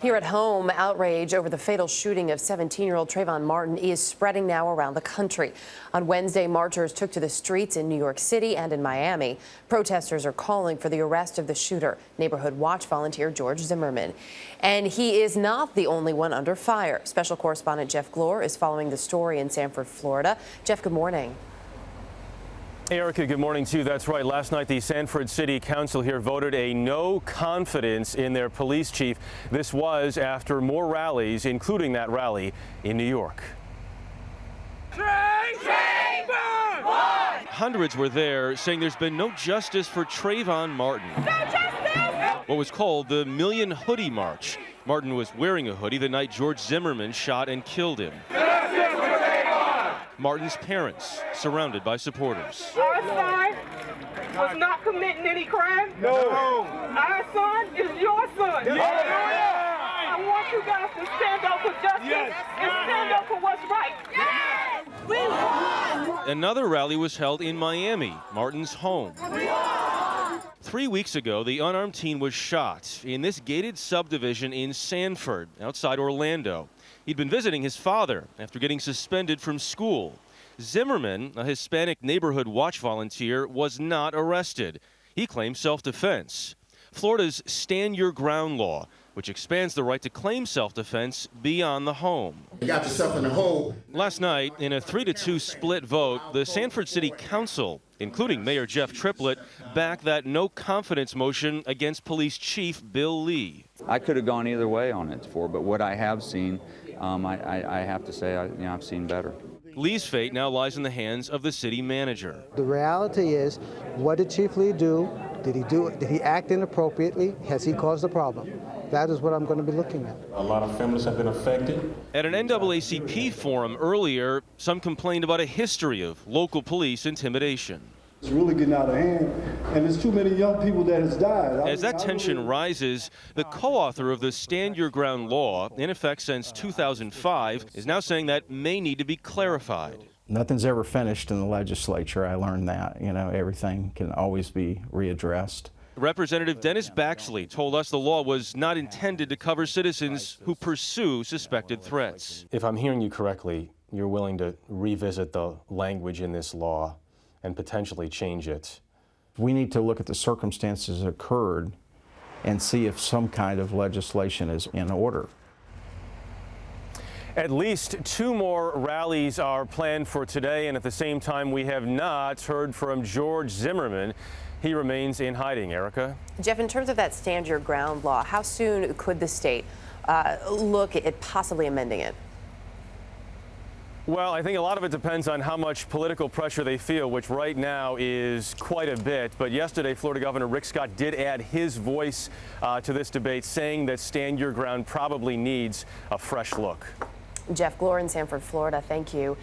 Here at home, outrage over the fatal shooting of 17-year-old Trayvon Martin is spreading now around the country. On Wednesday, marchers took to the streets in New York City and in Miami. Protesters are calling for the arrest of the shooter, Neighborhood Watch volunteer George Zimmerman. And he is not the only one under fire. Special correspondent Jeff Glore is following the story in Sanford, Florida. Jeff, good morning. Hey, Erica, good morning to you. That's right. Last night, the Sanford City Council here voted a no confidence in their police chief. This was after more rallies, including that rally in New York. Hundreds were there saying there's been no justice for Trayvon Martin. No justice! What was called the Million Hoodie March. Martin was wearing a hoodie the night George Zimmerman shot and killed him. Martin's parents surrounded by supporters. Our son was not committing any crime. No. Our son is your son. I want you guys to stand up for justice and stand up for what's right. We won! Another rally was held in Miami, Martin's home. 3 weeks ago, the unarmed teen was shot in this gated subdivision in Sanford, outside Orlando. He'd been visiting his father after getting suspended from school. Zimmerman, a Hispanic Neighborhood Watch volunteer, was not arrested. He claimed self-defense. Florida's Stand Your Ground law, which expands the right to claim self-defense beyond the home. You got yourself in the hole. Last night, in a 3-2 split vote, the Sanford City Council, including Mayor Jeff Triplett, backed that no-confidence motion against Police Chief Bill Lee. I could have gone either way on it but what I have seen, I have to say, I've seen better. Lee's fate now lies in the hands of the city manager. The reality is, what did Chief Lee do? Did he act inappropriately? Has he caused a problem? That is what I'm going to be looking at. A lot of families have been affected. At an NAACP forum earlier, some complained about a history of local police intimidation. It's really getting out of hand, and there's too many young people that has died. As that tension rises, the co-author of the Stand Your Ground law, in effect since 2005, is now saying that may need to be clarified. Nothing's ever finished in the legislature. I learned that. Everything can always be readdressed. Representative Dennis Baxley told us the law was not intended to cover citizens who pursue suspected threats. If I'm hearing you correctly, you're willing to revisit the language in this law and potentially change it. We need to look at the circumstances that occurred and see if some kind of legislation is in order. At least 2 more rallies are planned for today, and at the same time, we have not heard from George Zimmerman. He remains in hiding. Erica? Jeff, in terms of that Stand Your Ground law, how soon could the state look at possibly amending it? Well, I think a lot of it depends on how much political pressure they feel, which right now is quite a bit. But yesterday, Florida Governor Rick Scott did add his voice to this debate, saying that Stand Your Ground probably needs a fresh look. Jeff Glore in Sanford, Florida, thank you.